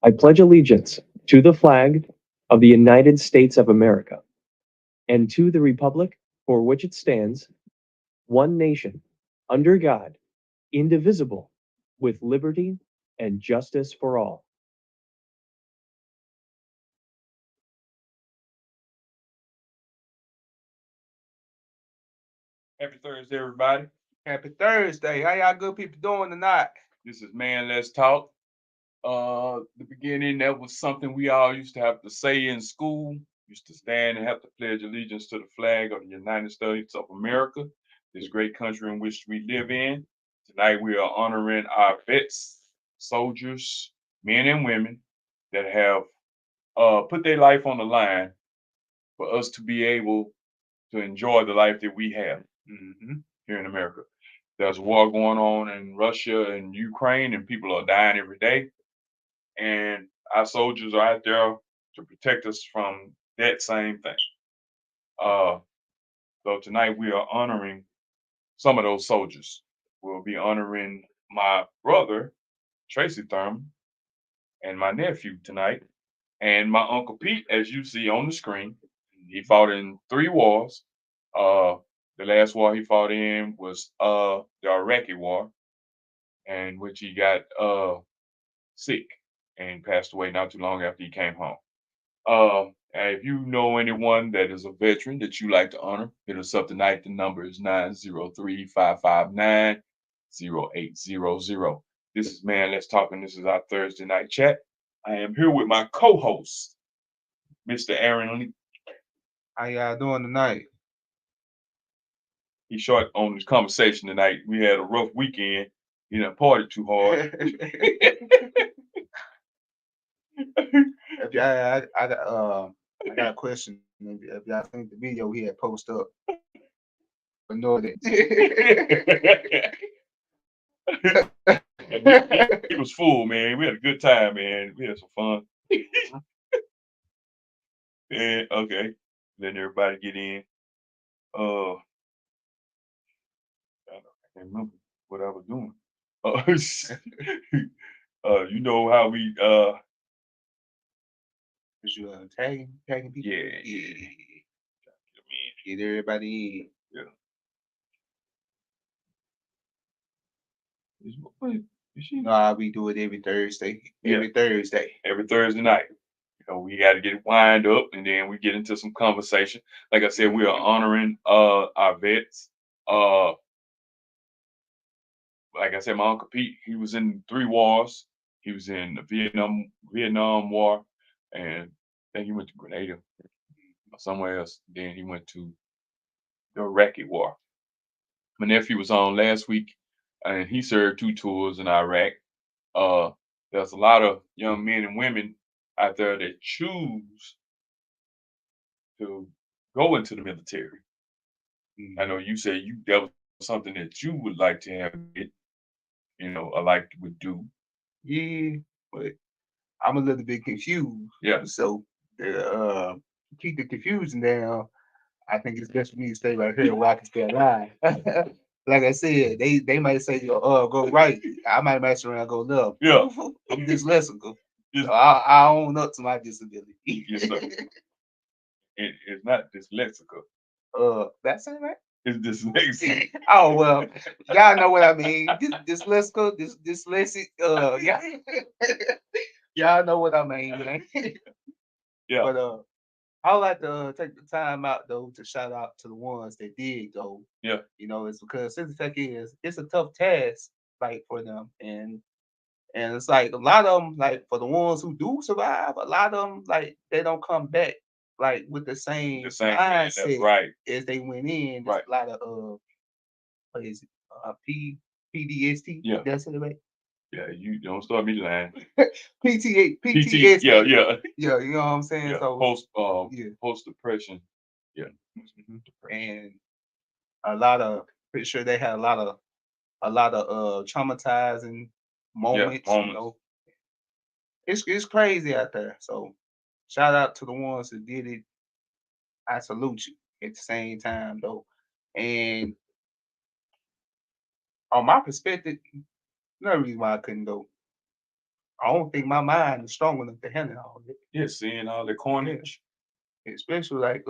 I pledge allegiance to the flag of the United States of America and to the republic for which it stands, one nation, under God, indivisible, with liberty and justice for all. Happy Thursday, everybody. Happy Thursday. How y'all good people doing tonight? This is Man Let's Talk. The beginning, that was something we all used to have to say in school. Used to stand and have to pledge allegiance to the flag of the United States of America, this great country in which we live in. Tonight we are honoring our vets, soldiers, men and women that have put their life on the line for us to be able to enjoy the life that we have here in America. There's a war going on in Russia and Ukraine, and people are dying every day. And our soldiers are out there to protect us from that same thing. Uh, so tonight we are honoring some of those soldiers. We'll be honoring my brother, Tracy Thurman, and my nephew tonight, and my Uncle Pete, as you see on the screen. He fought in 3 wars. Uh, the last war he fought in was the Iraqi War, in which he got sick and passed away not too long after he came home. And if you know anyone that is a veteran that you like to honor, hit us up tonight. The number is 903-559-0800. This is Man Let's Talk, and this is our Thursday night chat. I am here with my co-host, Mr. Aaron Lee. How y'all doing tonight? He's short on this conversation tonight. We had a rough weekend. You know, partied too hard. If y'all, I got a question. If y'all think the video we had post up, ignore that. It was full, man. We had a good time, man. We had some fun. And okay, letting everybody get in. I can't remember what I was doing. You know how we Cause you tagging people. yeah. Get everybody in. Yeah. Is she? No, we do it every Thursday. Every Thursday. Every Thursday night. You know, we got to get it wind up, and then we get into some conversation. Like I said, we are honoring our vets. Like I said, my Uncle Pete, he was in 3 wars. He was in the Vietnam War, and then he went to Grenada or somewhere else. Then he went to the Iraqi War. My nephew was on last week, and he served 2 tours in Iraq. Uh, there's a lot of young men and women out there that choose to go into the military. I know you said that was something that you would like to have it, like would do. Yeah, but I'm a little bit confused. Yeah. So keep the confusion down. I think it's best for me to stay right here where I can stay alive. Like I said, they might say go right. I might mess around go left. Yeah. I'm dyslexical. Yes. So I own up to my disability. Yes, sir. It's not dyslexical. That's it, right? It's dyslexic. Oh well, y'all know what I mean. Dyslexical, dyslexic. Yeah, y'all know what I mean, man. Yeah. But I would like to take the time out though to shout out to the ones that did go. Yeah. It's because since the fact is it's a tough task like for them, and it's like a lot of them like for the ones who do survive, a lot of them like they don't come back like with the same That's mindset right. as they went in. There's Right. a lot of what is it? PDST. Yeah. That's it, right? Yeah, you don't start me lying. PTSD. Yeah. Yeah, you know what I'm saying? Yeah. So Post depression. Yeah. and a lot of pretty sure they had a lot of traumatizing moments. Moments. It's crazy out there. So shout out to the ones that did it. I salute you at the same time though. And on my perspective, no reason why I couldn't go. I don't think my mind is strong enough to handle all that. Yeah, seeing all the carnage, Especially like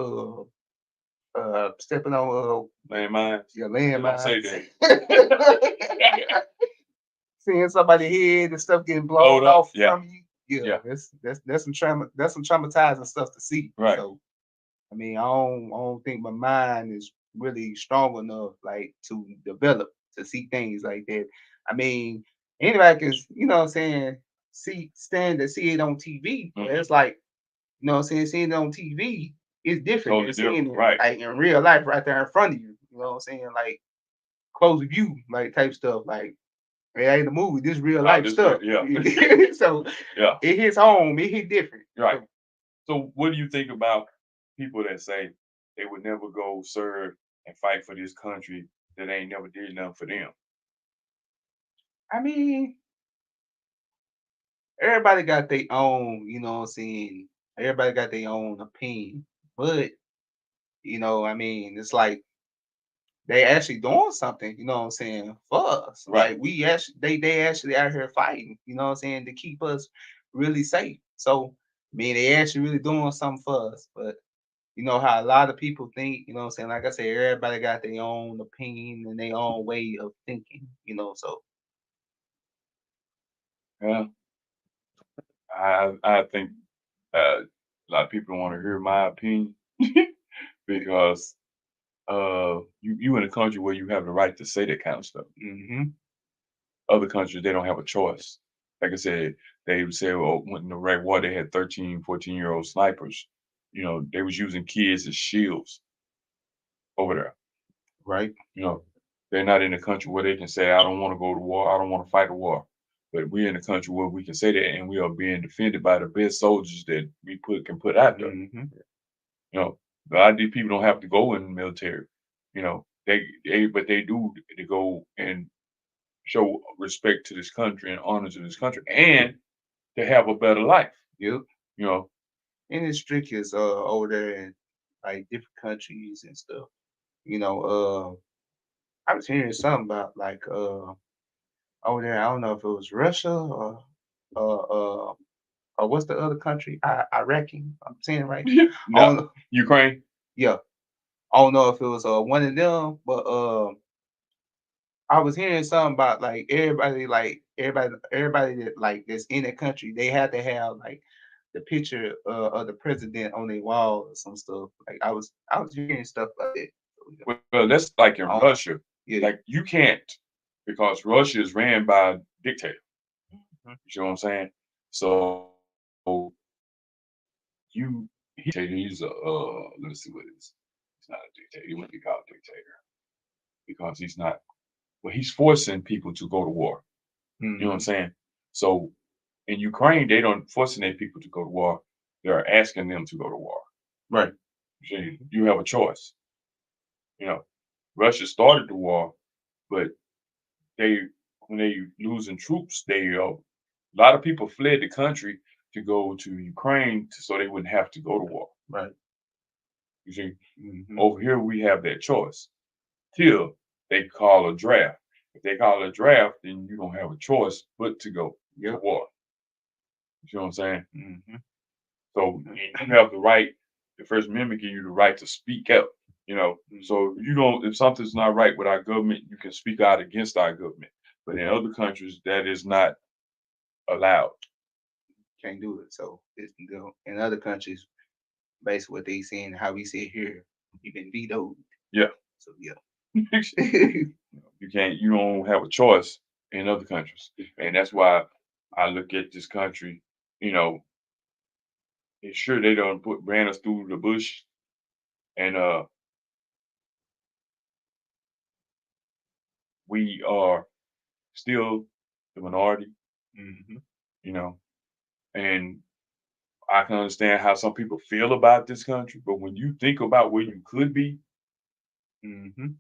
stepping on landmines. your Don't say landmines. Seeing somebody head and stuff getting blown Blowed up, off yeah. from you. Yeah, Yeah. that's some traumatizing stuff to see. Right. So I mean, I don't think my mind is really strong enough like to develop to see things like that. I mean, anybody can, what I'm saying, see it on TV. But Mhm. it's like, what I'm saying, seeing it on TV is different Totally than seeing different, it right. like in real life right there in front of you. You know what I'm saying? Like close view, like type stuff. Like it ain't a movie, this real life this stuff. real- yeah. So Yeah. it hits home, it hit different. Right. So what do you think about people that say they would never go serve and fight for this country that ain't never did nothing for them? I mean, everybody got their own, what I'm saying? Everybody got their own opinion. But, I mean, it's like they actually doing something, you know what I'm saying, for us. Right. Like we actually they actually out here fighting, you know what I'm saying, to keep us really safe. So I mean they actually really doing something for us. But you know how a lot of people think, you know what I'm saying? Like I said, everybody got their own opinion and their own way of thinking, so Yeah. I think a lot of people don't want to hear my opinion because you in a country where you have the right to say that kind of stuff. Other countries they don't have a choice. Like I said, they would say, well, when in the Iraq War they had 13, 14-year-old snipers. They was using kids as shields over there. right. They're not in a country where they can say, I don't want to go to war, I don't want to fight a war. But we're in a country where we can say that and we are being defended by the best soldiers that we can put out there. A lot of these people don't have to go in the military. But they do to go and show respect to this country and honor to this country and to have a better life. Yep. You know, And it's tricky as over there in like different countries and stuff. I was hearing something about like over there. I don't know if it was Russia uh, or what's the other country? Iraqi. I'm saying it right. I don't know. Ukraine. Yeah, I don't know if it was one of them, but I was hearing something about like everybody that like that's in the country, they had to have like the picture of the president on their wall or some stuff. Like I was hearing stuff like that. So, Well, that's like in yeah. Russia. Yeah. Like you can't because Russia is ran by a dictator. Mhm. You know what I'm saying? So you he's a let's see what it is. He's not a dictator. He wouldn't be called a dictator because he's not. Well, he's forcing people to go to war. You know what I'm Mhm. saying? So in Ukraine, they don't forcing their people to go to war. They're asking them to go to war. Right. You have a choice. Russia started the war, but they when they losing troops, a lot of people fled the country to go to Ukraine so they wouldn't have to go to war. Right. You see, Mhm. over here we have that choice till they call a draft. If they call a draft, then you don't have a choice but to go to Yep. war. You see what I'm saying? Mhm. So and you have the right. The First Amendment gives you the right to speak out. So you don't. If something's not right with our government, you can speak out against our government. But in other countries, that is not allowed. Can't do it. So in other countries, basically what they saying, how we say here, you've been vetoed. Yeah. So yeah. You can't. You don't have a choice in other countries, and that's why I look at this country. You know, it's sure they don't ran us through the bush, and we are still the minority. Mhm. You know, and I can understand how some people feel about this country, but when you think about where you could be, Mhm.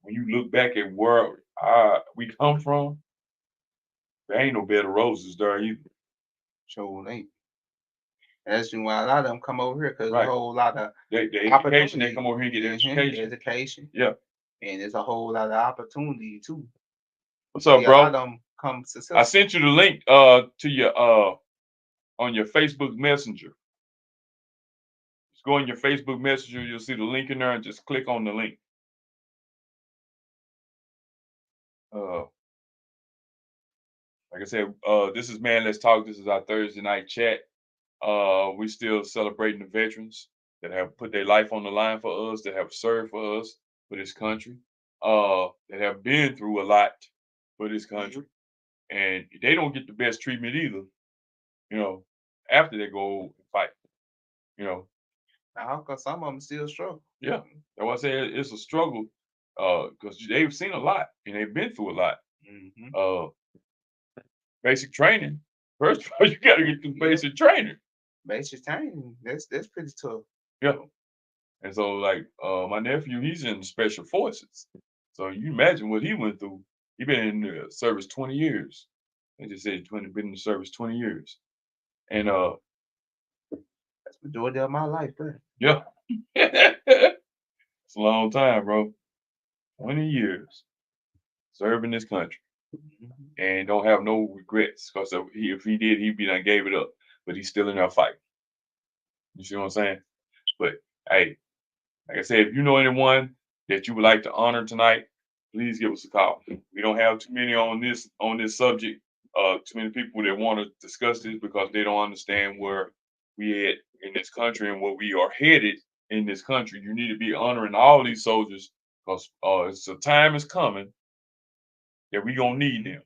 when you look back at where we come from, there ain't no bed of roses there either. So ain't. That's why a lot of them come over here because a Right. whole lot of The education, opportunity. they come over here and get education. Education. Yeah. And there's a whole lot of opportunity too. What's up, See, a lot bro? of them become I successful. sent you the link to your on your Facebook Messenger. Just go on your Facebook Messenger, you'll see the link in there and just click on the link. Like I said, this is Man Let's Talk. This is our Thursday night chat. We still celebrating the veterans that have put their life on the line for us, that have served for us, for this country, that have been through a lot for this country. And they don't get the best treatment either, you know, after they go and fight, you know. Because some of them still struggle. Yeah, that's why I say it's a struggle, because they've seen a lot and they've been through a lot. Mhm. Basic training. First of all, you got to get through Yeah. basic training. Basic training, that's pretty tough. Yeah. And so, like, my nephew, he's in special forces. So you imagine what he went through. He been in the service 20 years. They just said been in the service 20 years. And That's the majority of my life, bro. yeah. It's a long time, bro. 20 years serving this country Mhm. and don't have no regrets. Because if he did, he'd be done gave it up. But he's still in there fighting. You see what I'm saying? But hey, like I said, if you know anyone that you would like to honor tonight, please give us a call. We don't have too many on this subject. Too many people that want to discuss this because they don't understand where we at in this country and where we are headed in this country. You need to be honoring all these soldiers because it's a time is coming that we gonna need them.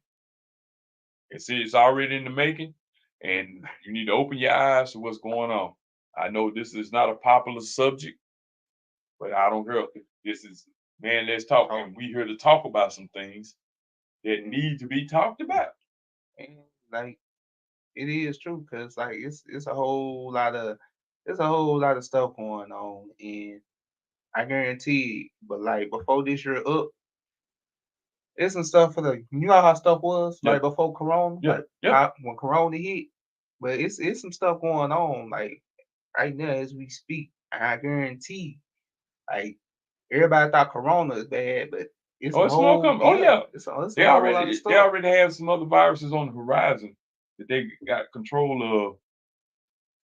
It's already in the making, and you need to open your eyes to what's going on. I know this is not a popular subject, but I don't care. This is Man Let's Talk, and we here to talk about some things that need to be talked about. And like it is true, cause like it's a whole lot of stuff going on, and I guarantee. But like before this year up, it's some stuff for the. You know how stuff was Yeah. like before Corona, Yeah, like yeah. when Corona hit. But it's some stuff going on like right now as we speak. I guarantee, like everybody thought Corona is bad, but it's Oh, a it's more whole coming. Oh yeah, it's a they whole lot of already stuff. have some other viruses on the horizon that they got control of.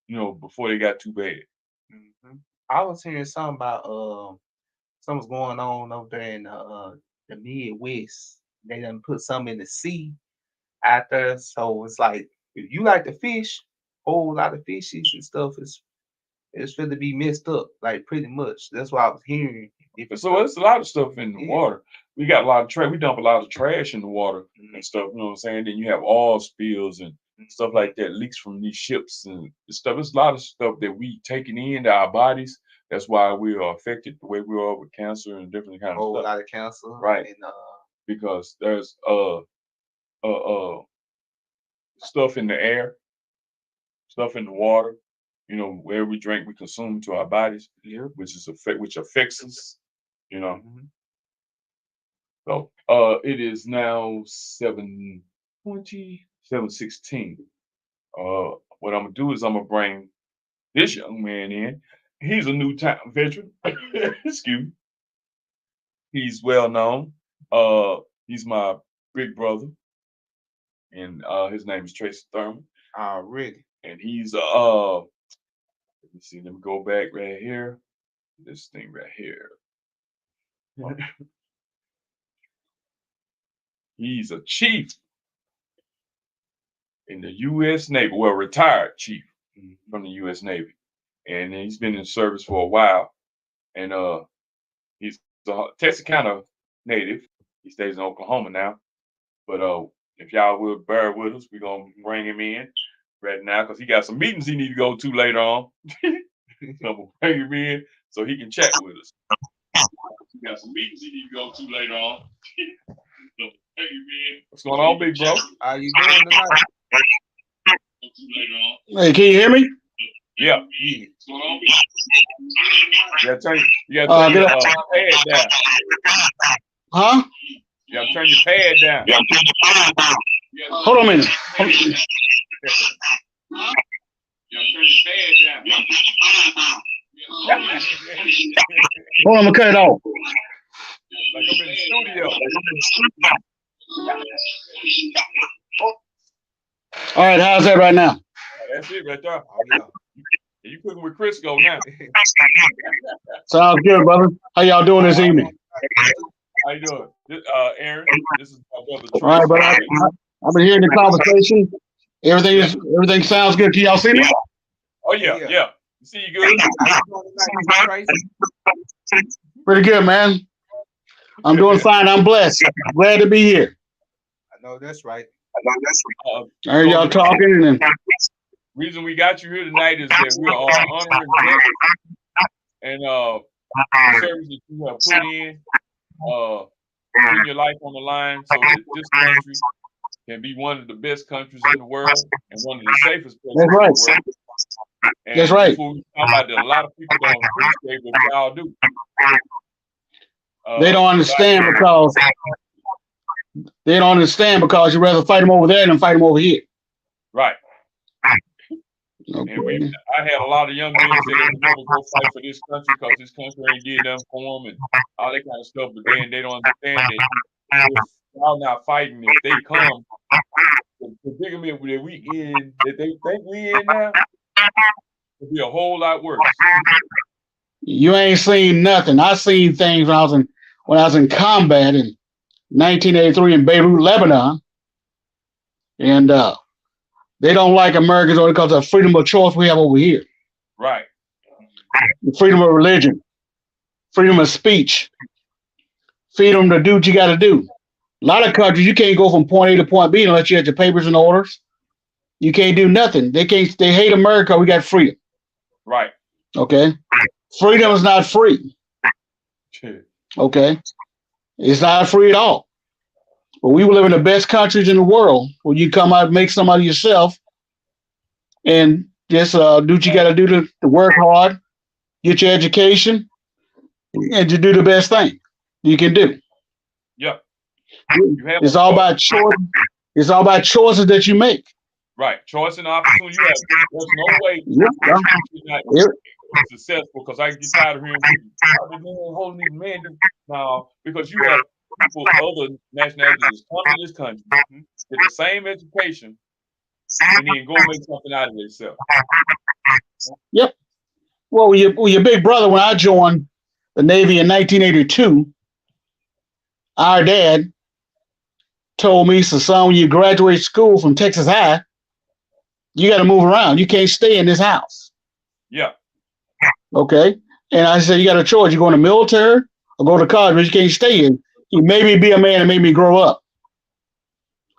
You know, before they got too bad. Mhm. I was hearing something about something's going on over there in the Midwest. They done put some in the sea out there, so it's like if you like to fish, whole lot of fishes and stuff is it's going to be messed up, like pretty much. That's what I was hearing. Different So stuff. it's a lot of stuff in the Yeah. water. We got a lot of trash. We dump a lot of trash in the water Mhm. and stuff. You know what I'm saying? Then you have oil spills and stuff Mhm. like that leaks from these ships and stuff. It's a lot of stuff that we taking into our bodies. That's why we are affected the way we are with cancer and different kind of Whole stuff. lot of cancer, Right. And Because there's stuff in the air, stuff in the water. You know, where we drink, we consume to our bodies, yeah. which affects us. You know. Mhm. So it is now 7:20, 7:16. What I'm gonna do is I'm gonna bring this young man in. He's a new time veteran. Excuse me. He's well known. He's my big brother, and his name is Tracy Thurman. Already. And he's let me see, let me go back right here. This thing right here. He's a chief in the U.S. Navy, well, retired chief from the U.S. Navy, and he's been in service for a while. And he's a Texarkana native. He stays in Oklahoma now. But if y'all will bear with us, we're gonna bring him in right now because he got some meetings he need to go to later on. I'm gonna bring him in so he can chat with us. He got some meetings he need to go to later on. So bring him in. What's going on, big bro? How you doing tonight? Hey, can you hear me? Yeah. Yeah. What's going on? You gotta turn your pad down. Huh? You gotta turn your pad down. Hold on a minute. You gotta turn your pad down. Hold on, I'm gonna cut it off. Like I'm in the studio. All right, how's that right now? That's it right there. Oh yeah. You cooking with Crisco now. Sounds good, brother. How y'all doing this evening? How you doing? Aaron, this is my brother All right, brother. Tracy. I've been hearing the conversation. Everything sounds good. Can y'all see me? Oh yeah, Yeah. yeah. You see you good? How you doing tonight, Mr. Tracy? Pretty good, man. I'm doing fine. I'm blessed. Glad to be here. I know that's right. I heard y'all talking, and Reason we got you here tonight is that we are honoring vets and the service that you have put in, putting your life on the line so that this country can be one of the best countries in the world and one of the safest places That's right. in the world. And That's right. before we talk about that, a lot of people don't appreciate what y'all do. They don't understand because you'd rather fight them over there than fight them over here. Right. Okay. And I had a lot of young men say they would never go fight for this country because this country ain't did nothing for them and all that kind of stuff. But then they don't understand that if y'all not fighting, if they come, the predicament that we in, that they think we in now, it'll be a whole lot worse. You ain't seen nothing. I seen things when I was in combat in 1983 in Beirut, Lebanon, and they don't like Americans only because of the freedom of choice we have over here. Right. The freedom of religion, freedom of speech, freedom to do what you got to do. A lot of countries, you can't go from point A to point B unless you have your papers and orders. You can't do nothing. They hate America. We got freedom. Right. Okay. Freedom is not free. Okay. It's not free at all. But we live in the best countries in the world where you come out and make something of yourself and just do what you got to do to work hard, get your education, and to do the best thing you can do. Yep. It's all about choice. It's all about choices that you make. Right. Choice and opportunity. There's no way you're not successful because I get tired of hearing people holding these men now because you have people other nationalities come to this country, get the same education, and then go make something out of themselves. Yep. Well, your big brother, when I joined the Navy in 1982, our dad told me, so son, when you graduate school from Texas High, you got to move around. You can't stay in this house. Yeah. Okay. And I said, you got a choice. You go in the military or go to college, but you can't stay in. You made me be a man and made me grow up.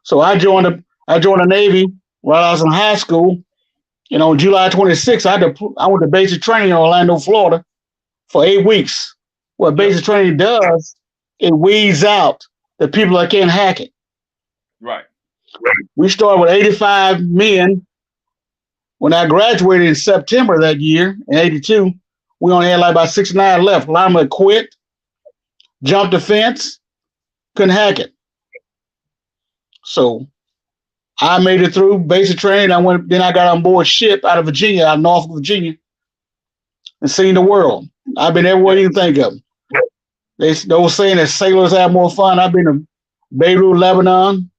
So I joined the Navy while I was in high school. And on July 26th, I went to basic training in Orlando, Florida for 8 weeks. What basic training does, it weeds out the people that can't hack it. Right. We started with 85 men. When I graduated in September that year, in 82, we only had like about 69 left. A lot of them had quit, jumped the fence, couldn't hack it. So I made it through basic training. Then I got on board ship out of Virginia, out of Norfolk, Virginia, and seen the world. I've been everywhere you can think of. They were saying that sailors have more fun. I've been to Beirut, Lebanon,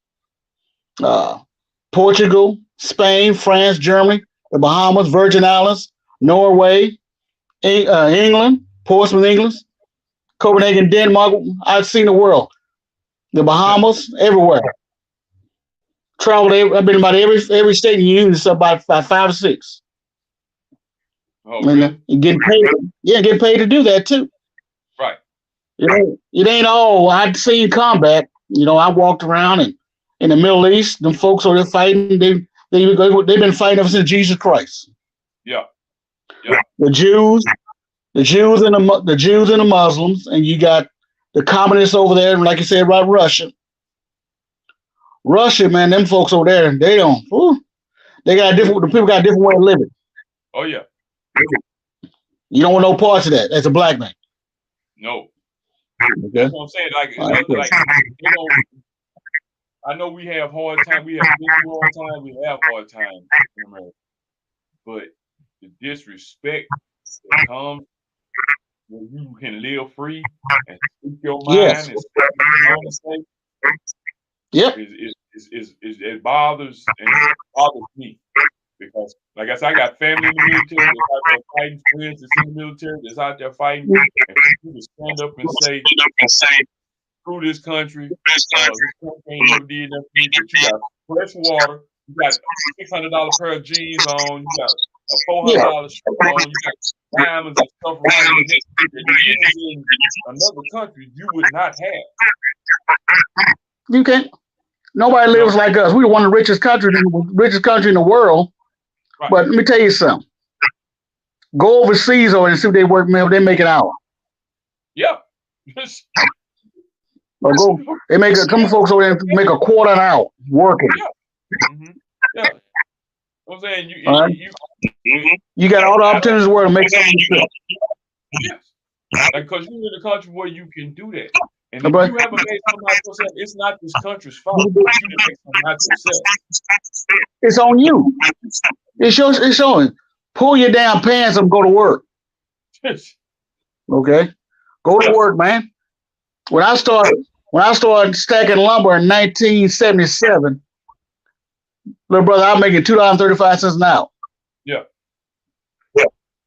Portugal, Spain, France, Germany, the Bahamas, Virgin Islands, Norway, England, Portsmouth, England, Copenhagen, Denmark. I've seen the world. The Bahamas, everywhere. Traveled. I've been about every state in the union, so about 5 or 6. Oh, really? And getting paid. Yeah, getting paid to do that too. Right. It ain't all. I'd seen combat. I walked around and in the Middle East, them folks are fighting. They've been fighting ever since Jesus Christ. Yeah. Yeah. The Jews and the Muslims, and you got the communists over there, like you said about Russia. Russia, man, them folks over there, they don't. The people got a different way of living. Oh yeah. You don't want no parts of that as a black man. No. Okay. That's what I'm saying. I know we have hard time. We have been through hard time. We have hard time in America. But the disrespect that comes when you can live free and speak your mind and speak your own thing. Yep. It bothers me because, like I said, I got family in the military that's out there fighting, friends that's in the military that's out there fighting, and people stand up and say, "Screw this country. This country ain't never did nothing for me." But you got fresh water, you got $600 pair of jeans on, you got a $400 shirt on, you got diamonds and stuff around you that you in another country you would not have. You can't. Nobody lives like us. We're one of the richest countries in the world. Right. But let me tell you something. Go overseas or and see what they work. They make an hour. Yeah. Or go. They make some folks over there make a quarter an hour working. Yeah. Mm-hmm. Yeah. I'm saying you got all the opportunities in the world to make something yourself. Yes. Because you're in a country where you can do that. And if you haven't made something out yourself, it's not this country's fault. You didn't make something out yourself. It's on you. It's showing. Pull your damn pants and go to work. Okay? Go to work, man. When I started stacking lumber in 1977, little brother, I'm making $2.35 an hour. Yeah.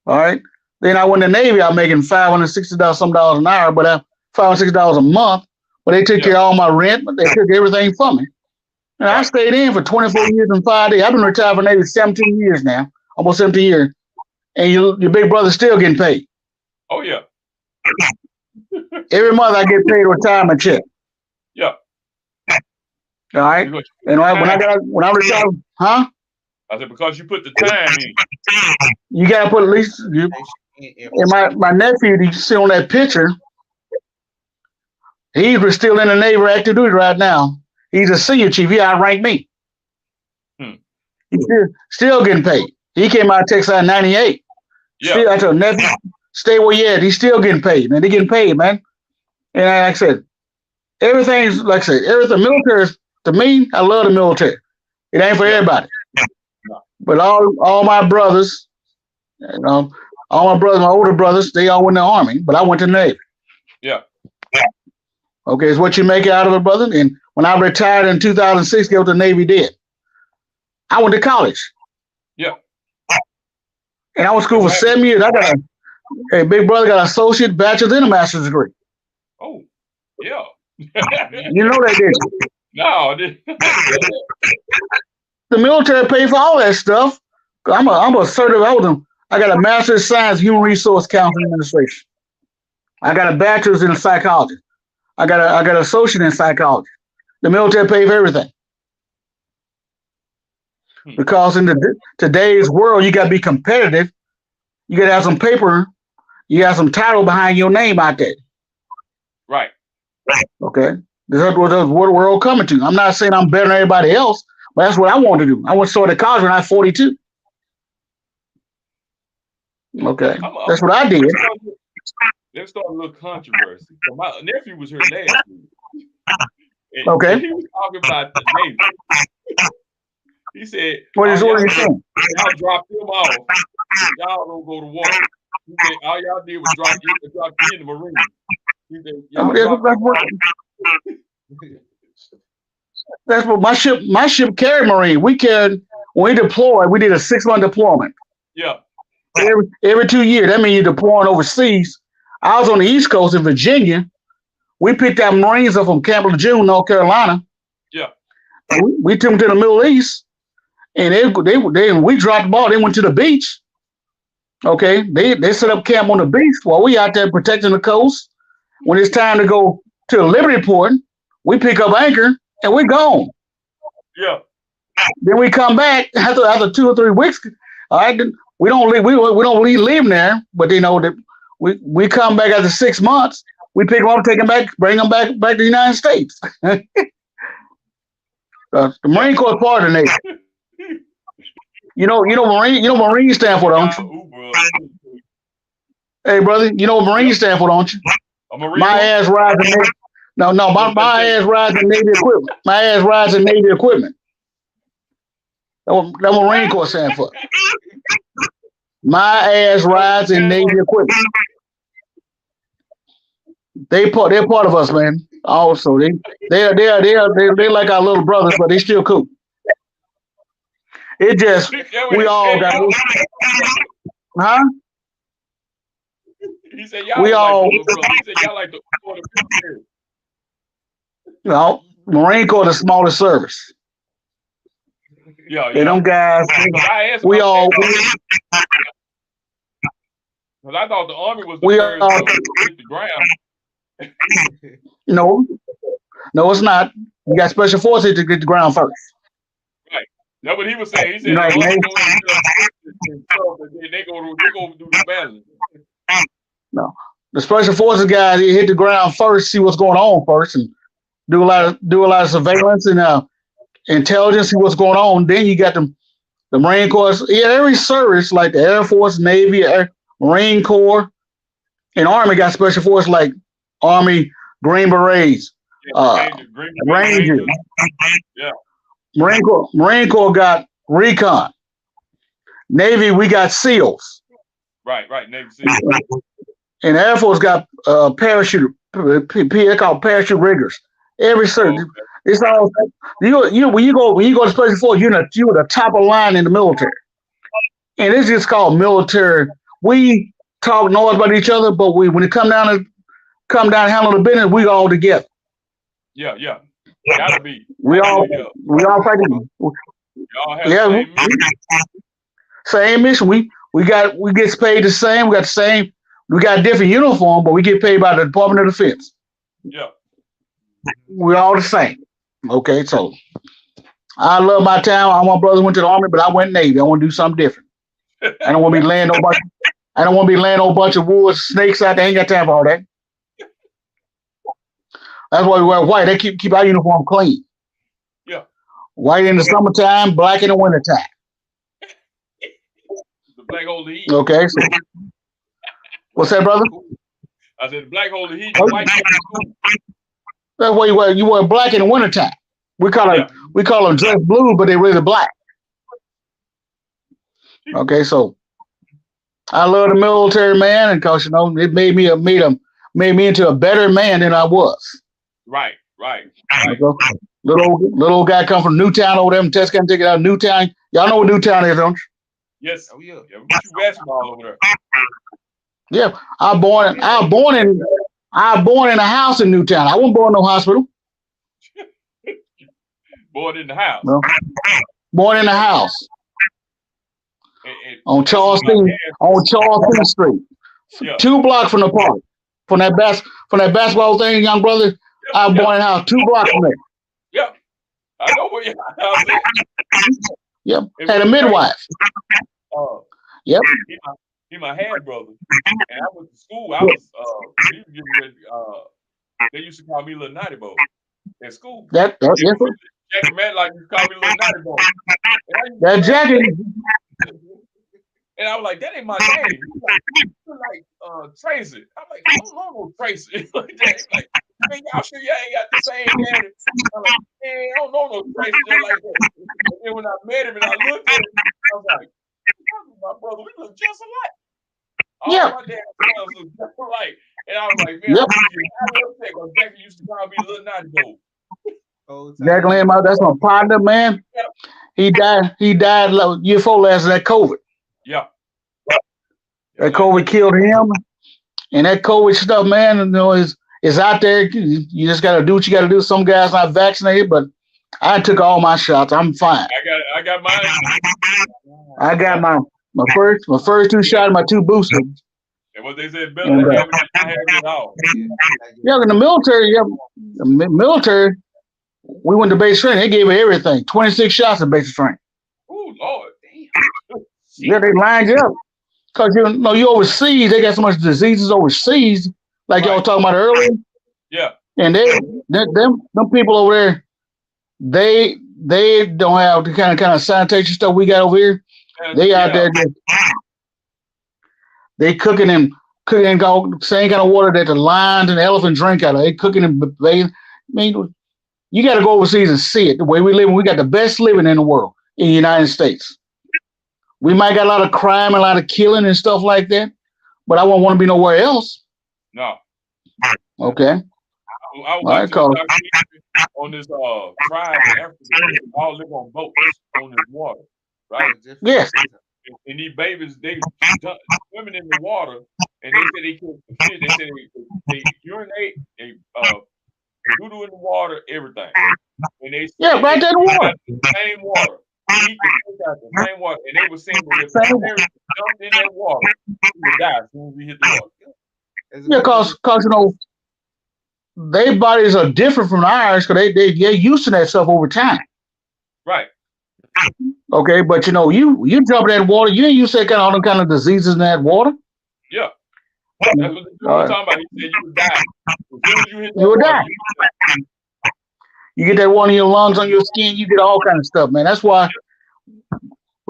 All right. Then I went to the Navy, I'm making $560 some dollars an hour, but $560 a month. But they took care of all my rent, but they took everything from me. And I stayed in for 24 years and 5 days. I've been retired from the Navy 17 years now, almost 17 years. And your big brother's still getting paid. Oh yeah. Every month I get paid a retirement check. Yeah. All right. And when I retired, huh? I said, because you put the time in. You gotta put at least and my nephew, you see on that picture, he's still in the Navy active duty right now. He's a senior chief. He outranked me. He's still getting paid. He came out of Texas in 98. Yeah. Still, I told him, nephew, stay where you at. He's still getting paid, man. They're getting paid, man. And like I said, everything's like I said, everything military is, to me, I love the military. It ain't for everybody. But all my brothers, all my brothers, my older brothers, they all went in the Army, but I went to the Navy. Yeah. Okay, it's what you make out of it, brother. And when I retired in 2006, guess what the Navy did? I went to college. Yeah. And I was school for 7 years. I got a big brother got an associate, bachelor's, and a master's degree. Oh, yeah. You know they did. No, the military paid for all that stuff. I'm a certified. I got a master's in science, human resource counseling administration. I got a bachelor's in psychology. I got an associate in psychology. The military paid for everything. Because in today's world, you got to be competitive. You got to have some paper. You got some title behind your name out there. Right. Okay. This is what the world coming to. I'm not saying I'm better than everybody else, but that's what I want to do. I went to start at college when I was 42. Okay. That's what I did. Let's start a little controversy. So my nephew was here last week. Okay. He was talking about the Navy. He said, what is you saying? Y'all dropped him off. Y'all don't go to war. He said, all y'all did was drop you in the Marines. He said, that's what my ship carried Marine. We carried, when we deployed, we did a 6-month deployment. Yeah. Every 2 years. That means you're deploying overseas. I was on the East Coast in Virginia. We picked out Marines up from Camp Lejeune, North Carolina. Yeah. We took them to the Middle East, and we dropped the ball. They went to the beach. Okay, they set up camp on the beach while we out there protecting the coast. When it's time to go to the Liberty Port, we pick up anchor and we're gone. Yeah. Then we come back after 2 or 3 weeks. All right, we don't leave. We don't leave them there, but they know that we come back after 6 months. We pick them up, take them back, bring them back to the United States. The Marine Corps is part of the Navy. You know Marine stand for, don't you? Hey, brother, you know what Marine stand for, don't you? My ass rides in Navy. No, my ass rides in Navy equipment. My ass rides in Navy equipment. That's what Marine Corps stand for. My ass rides in Navy equipment. They're part of us, man. Also, they're like our little brothers, but they still cool. It just we all got, huh? He said y'all We was like all, the little brother. He said y'all like the military. you know, Marine Corps the smallest service. Yeah, They yeah. them guys. But I asked We about all, that because I thought the army was the we first all. to hit the ground. No, no, it's not. You got special forces to get the ground first. Right. That's what he was saying. He You said know, the army Navy, go in and stuff, and then they go do the battle. no, the special forces guys they hit the ground first, see what's going on first, and do a lot of surveillance and intelligence, see what's going on. Then you got the Marine Corps. Yeah, every service like the Air Force, Navy, Marine Corps, and Army got special forces like Army Green Berets, Yeah, Green Rangers. Yeah. Marine Corps got recon. Navy, we got SEALs. Right. Navy SEALs. And the Air Force got parachute, they call parachute riggers. Every service, Okay. it's all when you go to special force, you're the top of line in the military, and it's just called military. We talk noise about each other, but when it come down and handle the business, we all together. Yeah. Gotta be. We all fighting. Y'all have Yeah, the same mission. same mission. We get paid the same. We got the same. We got different uniform, but we get paid by the Department of Defense. Yeah. We're all the same. Okay, so I love my town. All my brothers went to the Army, but I went Navy. I want to do something different. I don't want to be laying no bunch. I don't want to be laying no bunch of woods, snakes out there. Ain't got time for all that. That's why we wear white. They keep our uniform clean. Yeah. White in the summertime, black in the wintertime. The black hole to heat. Okay, so what's that, brother? I said the black hole to heat, the white people cool. That's why you wear black in the wintertime. We call them dress blue, but they're really black. Okay, so I love the military, man, and cause it made me into a better man than I was. Right. Little old guy come from Newtown over there in Tuscany, take it out of Newtown. Y'all know what Newtown is, don't you? Yes. Oh yeah. Yeah, we shoot basketball over there. Yeah, I was born in a house in Newtown. I wasn't born in no hospital. Born in the house. No. Born in the house And on Charleston Street, Yeah. 2 blocks from the park. From that basketball thing, young brother. I was born in a house 2 blocks from there. Yeah. I know where your house is. Yep, had a midwife. Yep. He my half brother, and I went to school. I was he was getting ready, they used to call me Little Naughty Boy at school. Yes, sir. Jackie Matlock used to call me Little Naughty Boy. That jacket. And I was like, that ain't my name. He's like, Tracy. I'm like, I don't know no Tracy. Like that. He's like, man, y'all sure y'all ain't got the same daddy? I'm like, man, I don't know no Tracy just like that. And then when I met him and I looked at him, I was like, my brother, we look just alike. All my dad's sons look just alike. And I was like, man, I love that because Jackie used to call me Little Naughty Boy. Jackie, that's my partner, man. Yeah. He died a year before last of that COVID. Yeah. That COVID killed him. And that COVID stuff, man, is out there. You just gotta do what you gotta do. Some guys not vaccinated, but I took all my shots. I'm fine. I got mine. I got my first 2 shots, my 2 boosters. And what they said, Bill, I have it all. Yeah, in the military, we went to basic training. They gave us everything. 26 shots of basic training. Oh Lord, damn. Yeah, they lined you up. Because you overseas, they got so much diseases overseas, like y'all talking about earlier. Yeah. And them people over there, they don't have the kind of sanitation stuff we got over here. They out there, they cooking in the same kind of water that the lions and the elephant drink out of. They cooking and bathing. I mean, you got to go overseas and see it. The way we live, we got the best living in the world in the United States. We might got a lot of crime, a lot of killing and stuff like that, but I won't want to be nowhere else. No. Okay. I was Right, watching a cause documentary on this tribe in Africa. They all live on boats on this water, right? yes, And these babies, they swimming in the water, and they said they killed the fish. They said they urinate, they doodle in the water, everything. And they yeah, right there in the water. the same water. Eat the fish out the same water. And they were saying that if Same. the parents jumped in that water, he would die as soon as we hit the water. Yeah, cause you know their bodies are different from ours because they're used to that stuff over time. Right. Okay, but you know you jump in that water, you ain't used to that kind of all them kind of diseases in that water. Yeah. That's what the dude was talking about. He said you would die. As soon as you hit that You would water, die. you would die. You get that one in your lungs, on your skin, you get all kind of stuff, man. That's why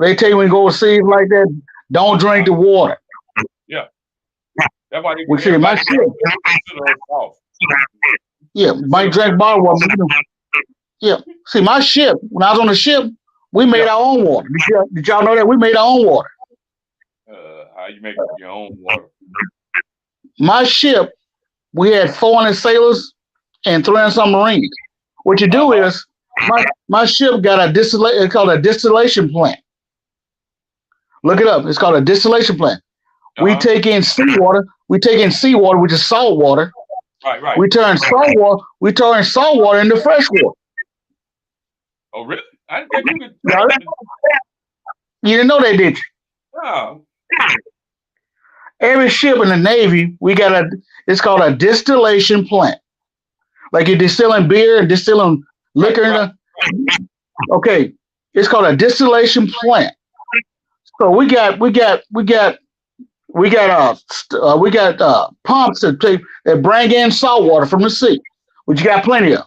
they tell you when you go to seas like that, don't drink the water. That's why they We see my ship. consider us off. Yeah, might drink bottled water. Yeah, see my ship. When I was on the ship, we made Yeah. our own water. Did y'all know that we made our own water? How you make your own water? My ship, we had 400 sailors and 300 some Marines. What you do is, my ship got it's called a distillation plant. Look it up. It's called a distillation plant. We take in seawater. We take in seawater, which is salt water. Right. We turn salt water into fresh water. Oh, really? I didn't think you could. Yeah. You didn't know that, did you? No. Every ship in the Navy, it's called a distillation plant. Like you're distilling beer and distilling liquor. Right. Okay, it's called a distillation plant. So we got pumps that bring in salt water from the sea, which you got plenty of.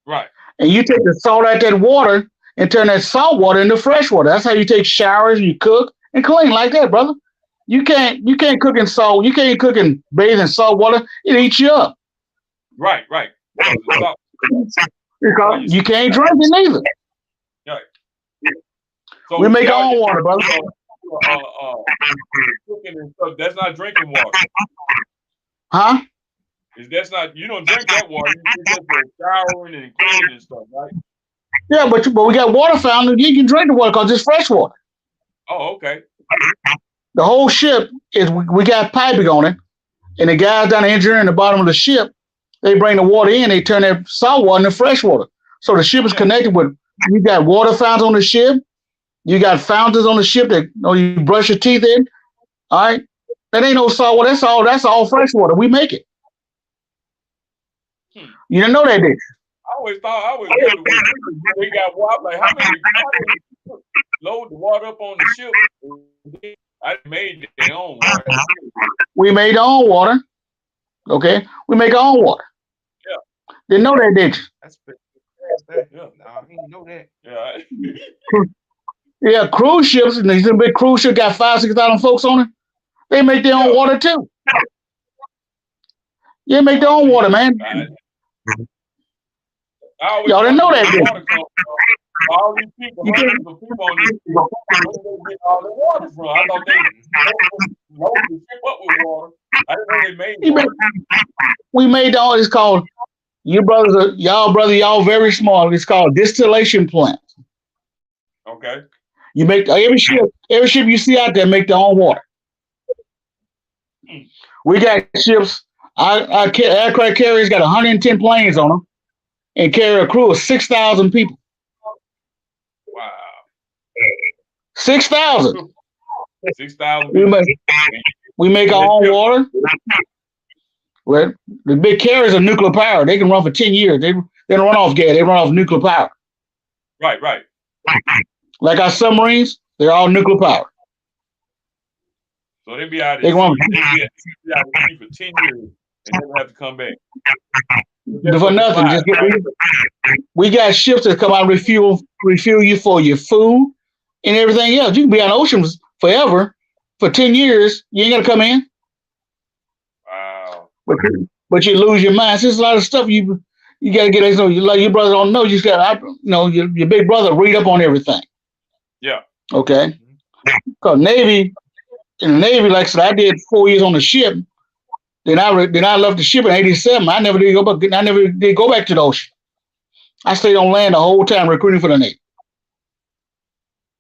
Right. And you take the salt out that water and turn that salt water into fresh water. That's how you take showers, you cook and clean like that, brother. You can't cook in salt. You can't cook and bathe in salt water. It eats you up. Right. Because you can't drink it neither. Right. So We make our own water, brother. Cooking and stuff. That's not drinking water. Huh? That's not. You don't drink that water. You just for showering and cleaning and stuff, right? Yeah, but we got water fountain. You can drink the water because it's fresh water. Oh, okay. The whole ship we got piping on it, and the guys down the engineer in the bottom of the ship, they bring the water in. They turn that salt water into fresh water. So the ship is connected with. You got water fountains on the ship. You got fountains on the ship that you brush your teeth in. All right, that ain't no salt water. That's all fresh water. We make it. You didn't know that, did you? I always wondered when they got water. Like how many load the water up on the ship? I made their own water. We made our own water. Okay, we make our own water. Yeah. Didn't know that, did you? That's pretty. Yeah. No, I didn't know that. Yeah. Yeah, cruise ships, and these big cruise ship got 5,000-6,000 folks on it. They make their own water too. Yeah, make their own water, man. Y'all didn't know that, did you? All these people, hundreds of people on this ship, where did they get all the water from? I thought they loaded the ship up with water. I didn't know they made water. We made all. It's called y'all very small. It's called distillation plant. Okay. You make every ship you see out there make their own water. We got ships. Our aircraft carriers got 110 planes on them and carry a crew of 6,000 people. Wow. 6,000. 6,000. We make our own water. Well, the big carriers are nuclear power. They can run for 10 years. They don't run off gas. They run off nuclear power. Right. Like our submarines, they're all nuclear power. So they be out They there run for 10 years and then have to come back. for nothing. We got ships that come out and refuel you for your food and everything else. You can be on oceans forever for 10 years. You ain't gonna come in. Wow. But you lose your mind. There's a lot of stuff you gotta get. Like your brother don't know. You just got your big brother read up on everything. Yeah. Okay. Because in the Navy, like I said, I did 4 years on the ship. Then I left the ship in '87. I never did go back. I never did go back to the ocean. I stayed on land the whole time recruiting for the Navy.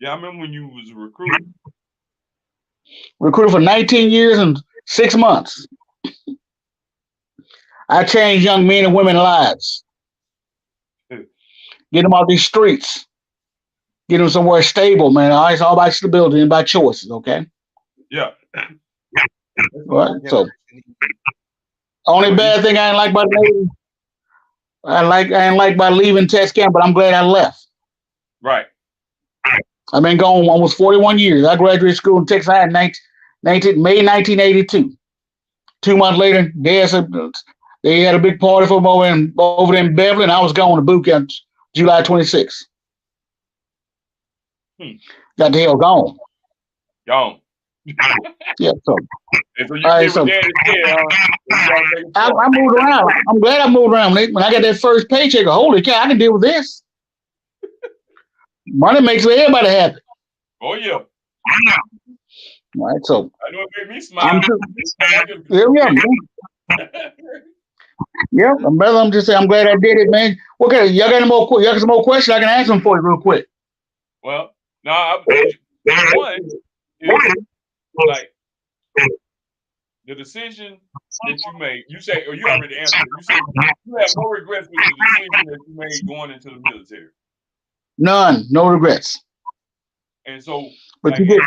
Yeah, I remember when you was a recruit. Recruited for 19 years and 6 months. I changed young men and women's lives. Get them out these streets. Get them somewhere stable, man. It's all about stability and by choices, okay? Yeah. Right. So, only bad thing I ain't like about the Navy, I ain't like about leaving test camp, but I'm glad I left. Right. I've been gone almost 41 years. I graduated school in Texas in May 1982. 2 months later, they had a big party for me over there in Beverly, and I was going to boot camp July 26th. Got the hell gone. Gone. Yeah, so. And so you All right, did so what Daddy said, I moved around. I'm glad I moved around. When I got that first paycheck, holy cow, I can deal with this. Money makes everybody happy. Oh, yeah. All right, so. I know it made me smile. Yeah, I'm just saying, I'm glad I did it, man. Okay, y'all got any more? Y'all got some more questions? I can answer them for you real quick. Well, no, one is like the decision that you made. You say, or you already answered it. You said you have no regrets with the decision that you made going into the military. None, no regrets. And so, but like, you did.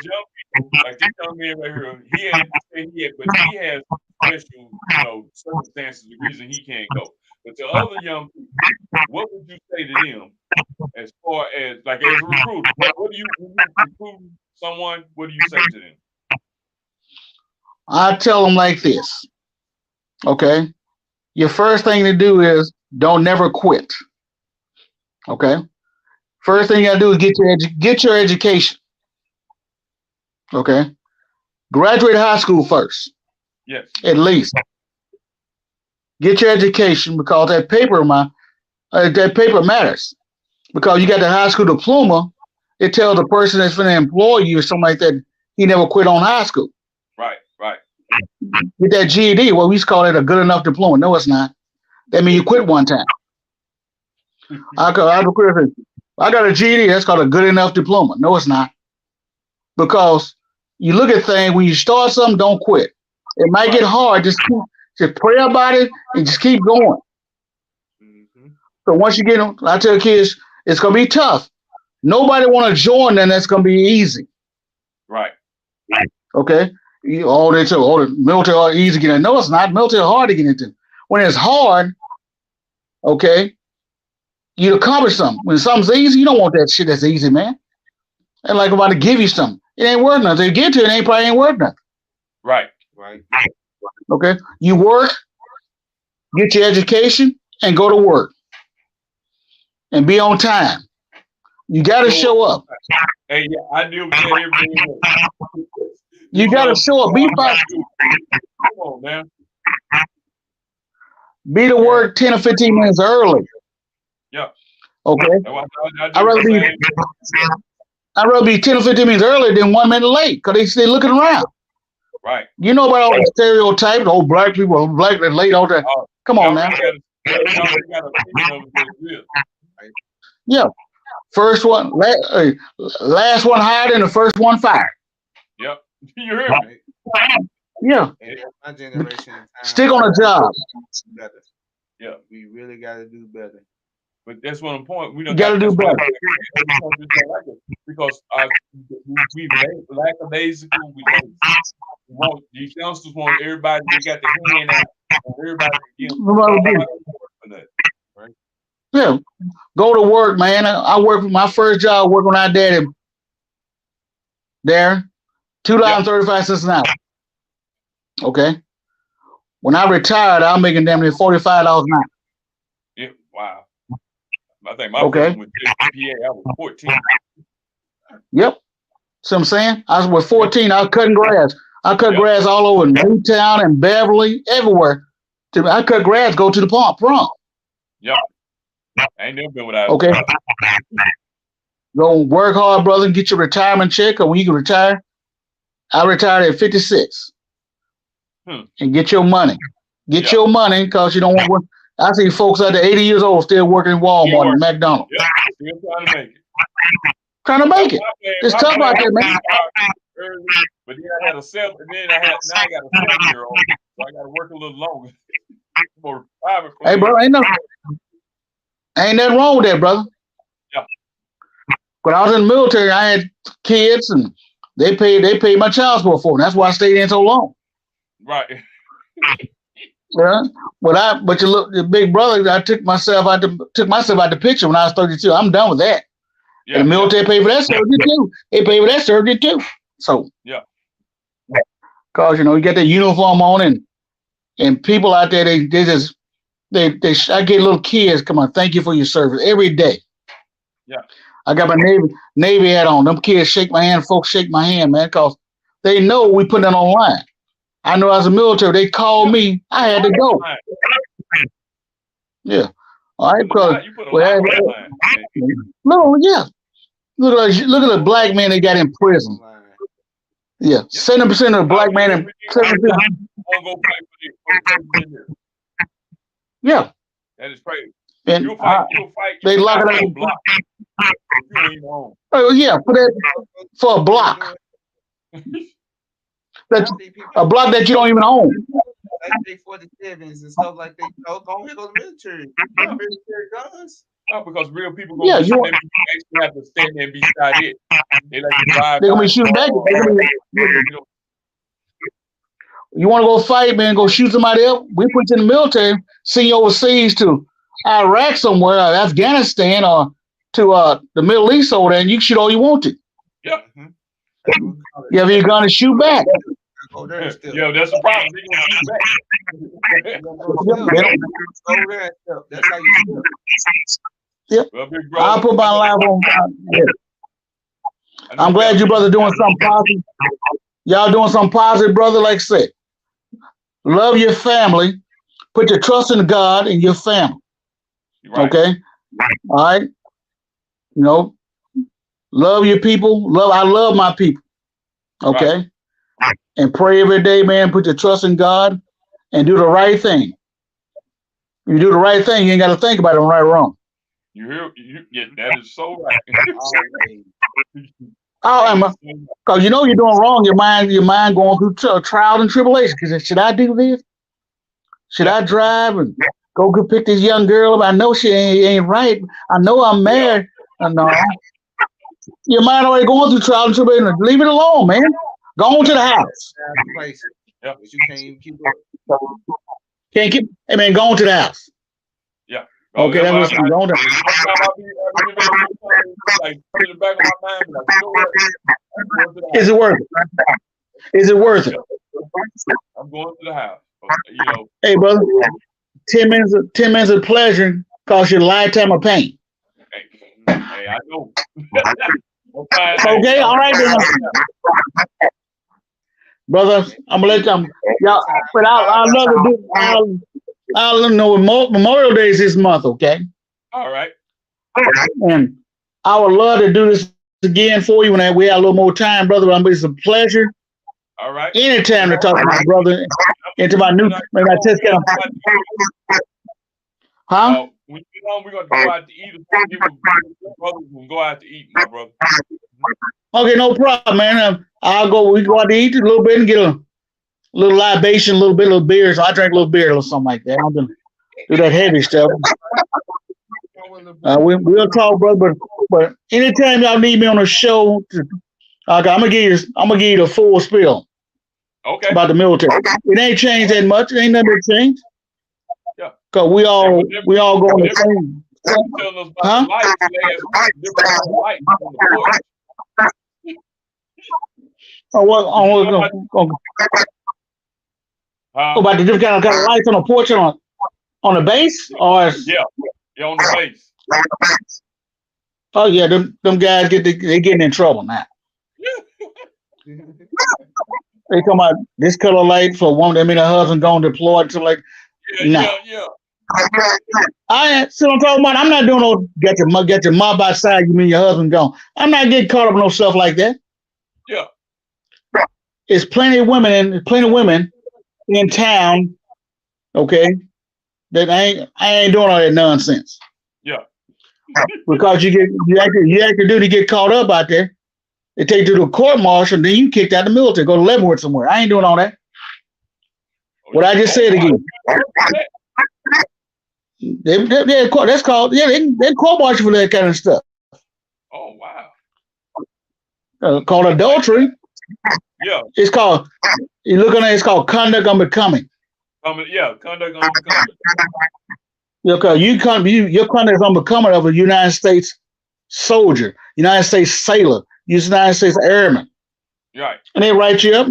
Like this young man right here, he has special, circumstances, the reason he can't go. But to other young people, what would you say to them as far as, like, as a recruiter? What do you, when you recruit someone, what do you say to them? I tell them like this, okay? Your first thing to do is don't never quit, okay? First thing you gotta do is get your education, okay? Graduate high school first. Yes. At least. Get your education, because that paper matters. Because you got the high school diploma, it tells the person that's going to employ you or something like that, he never quit on high school. Right. Get that GED, well, we used to call it a good enough diploma. No, it's not. That means you quit one time. I got a GED, that's called a good enough diploma. No, it's not. Because you look at things, when you start something, don't quit. It might get hard, just pray about it and just keep going. Mm-hmm. So once you get, I tell kids, it's going to be tough. Nobody want to join, then that's going to be easy. Right. Okay? They say, the military are easy to get in. No, it's not. Military hard to get into. When it's hard, okay, you accomplish something. When something's easy, you don't want that shit that's easy, man. And like about to give you something. It ain't worth nothing. You get to it, probably ain't worth nothing. Right. Okay? You work, get your education, and go to work. And be on time. You got to show up. Hey, yeah, I deal with that every day. You got to show up. Be fast. Come on, man. Be to work 10 or 15 minutes early. Yeah. Okay. I'd rather be 10 or 15 minutes early than 1 minute late, because they looking around. Right. You know about all the stereotypes, old black people, black and late all that. Come on now. Yeah. First one, last one hired and the first one fired. Yep. You heard me. Yeah. My generation. Stick on a job. Better. Yeah. We really got to do better. But that's one point. We don't got to do better. Because we lackadaisical. These youngsters want everybody. They got their hand out. Everybody. Right? Yeah. Go to work, man. I worked with my first job working with our daddy there. $2.35 an hour. Okay. When I retired, I'm making damn near $45 an hour. Yeah, wow. I think my first with PA, I was 14. Yep. See what I'm saying? I was with 14. I was cutting grass. I cut grass all over Newtown and Beverly, everywhere. I cut grass, go to the prom. Yep. I ain't never been without. Okay. Go work hard, brother, and get your retirement check, or when you can retire. I retired at 56. and get your money. Get Yeah. your money because you don't want work. I see folks out there 80 years old still working in Walmart and McDonald's. Yeah, still trying to make it. Trying to make it. It's My tough plan out there, man. early, but then I had a 7-year-old, so I got to work a little longer for private. Hey, bro, ain't nothing wrong with that, brother. Yeah. When I was in the military, I had kids, and they paid my child support for me. That's why I stayed in so long. Right. Yeah. But you look, the big brother, I took myself out the picture when I was 32. I'm done with that. Yeah. And the military paid for that surgery too. They paid for that surgery too. So Yeah. Cause you get that uniform on, and people out there, I get little kids come on, thank you for your service every day. Yeah. I got my Navy hat on. Them kids shake my hand, folks shake my hand, man, cause they know we put that online. I know as a military, they called me, I had to go. Yeah. All right, because You put a lot on the line. no, yeah. Look at the black man they got in prison. Yeah, 70% of the black man in 70%. Go fight for the Yeah, that is crazy. and You'll fight. they lock it up. Block. You ain't home. Oh yeah, for a block. A block that you don't even own. Like big 47s and stuff like that. Go here, go to the military. Military guns. No, because real people Yeah, you actually have to stand there and be shot at. They let you drive. They're gonna be shooting back. You want to go fight, man? Go shoot somebody else. We put you in the military, send you overseas to Iraq somewhere, or Afghanistan, or to the Middle East over there, and you can shoot all you want to. Yeah. You have your gun to shoot back. Go there still. Yeah, that's the problem. They gonna shoot back. Go there and still. That's how you do it. Well, big brother, I'll put my life on. Yeah. I'm glad you brother doing something positive. Y'all doing something positive, brother. Like I said, love your family. Put your trust in God and your family. Right. Okay. All right. Love your people. I love my people. Okay. Right. And pray every day, man. Put your trust in God and do the right thing. If you do the right thing, you ain't got to think about it right or wrong. You hear? Yeah, that is so right. Because you're doing wrong. Your mind going through trial and tribulation. Because should I do this? Should I drive and go pick this young girl up? I know she ain't right. I know I'm married. No. Your mind already going through trial and tribulation. Leave it alone, man. Go on to the house. Yeah, but you can't even keep up. Can't keep. Hey man, go on to the house. Yeah. Okay, that's what I'm going to. Is it worth it? Is it worth it? I'm going to the house. Hey, brother, 10 minutes of pleasure costs you a lifetime of pain. Hey, I know. Okay, all right then. Brother, I'm gonna let y'all, but I'll love to do. I'll know Memorial Day is this month, okay? All right. And I would love to do this again for you when we have a little more time, brother. It's a pleasure. All right. Anytime to talk to my brother and to my new maybe I just get huh? When you get home, we're gonna go out to eat. We'll go out to eat, my brother. Okay, no problem, man. We go out to eat a little bit and get a little libation, a little bit of beer. So I drink a little beer or something like that. I don't do that heavy stuff. We'll talk, brother. But anytime y'all need me on a show, I'm gonna give you the full spiel. Okay. About the military. It ain't changed that much. It ain't nothing changed. Yeah. Cause we all go on the same. Huh? About the different kind of lights on the porch on the base, or on the base. Oh yeah, them guys they getting in trouble now. They come out this color light for one. I mean, her husband gone deployed to like. Yeah. I see what I'm talking about. I'm not doing no get your mob outside. You mean your husband gone? I'm not getting caught up in no stuff like that. Yeah. It's plenty of women in town, okay, that I ain't doing all that nonsense. Yeah. Because you actually do to get caught up out there. They take you to a court martial, then you kicked out the military, go to Leavenworth somewhere. I ain't doing all that. What I just said again. That's called, they court martial for that kind of stuff. Oh wow. Called adultery. Yeah. It's called, you're looking at it's called conduct unbecoming. Conduct unbecoming. Because your conduct is unbecoming of a United States soldier, United States sailor, United States airman. Right. And they write you up.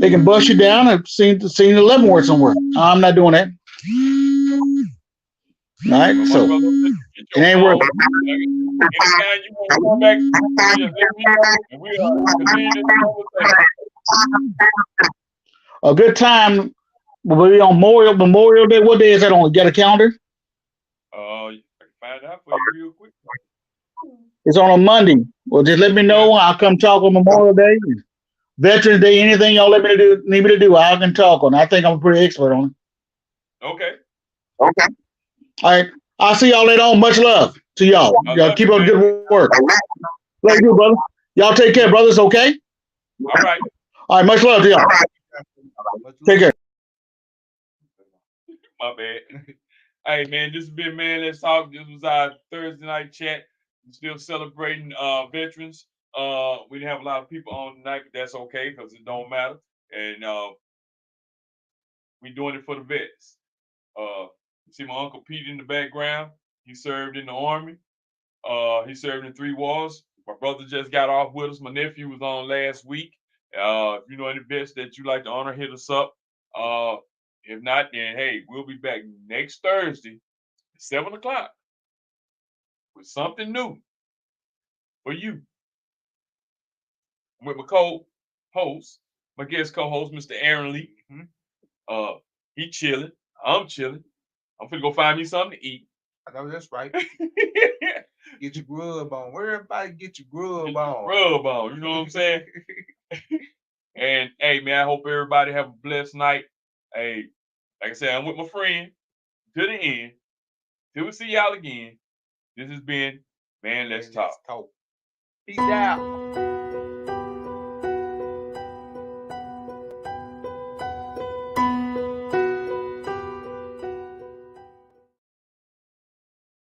They can bust you down and seen the Leavenworth somewhere. I'm not doing that. All right, Well, so my brother, it ain't working. Anytime you want to come back, just let me know, and we'll continue this conversation. A good time will be on Memorial Day. What day is that on? Get a calendar? I can find out for you real quick. It's on a Monday. Well, just let me know. I'll come talk on Memorial Day, Veterans Day, anything y'all need me to do, I can talk on. I think I'm a pretty expert on it. Okay. All right. I'll see y'all later on. Much love to y'all. Y'all keep up the good work. Love you, brother. Y'all take care, brothers, okay? All right. All right, much love to y'all. Take care. My bad. Hey man, this has been Man Let's Talk. This was our Thursday night chat. We're still celebrating veterans. We didn't have a lot of people on tonight, but that's okay because it don't matter. And we're doing it for the vets. You see my Uncle Pete in the background. He served in the Army. He served in 3 wars. My brother just got off with us. My nephew was on last week. If you know any vets that you like to honor, hit us up. If not, then hey, we'll be back next Thursday at 7 o'clock with something new for you. With my co-host, my guest co-host, Mr. Aaron Lee. He chilling. I'm chilling. I'm finna go find me something to eat. I know that's right. Get your grub on. Where everybody get your grub on? Grub on, you know what I'm saying? And hey man, I hope everybody have a blessed night. Hey, like I said, I'm with my friend to the end. Till we see y'all again. This has been Man Let's Talk. Peace out.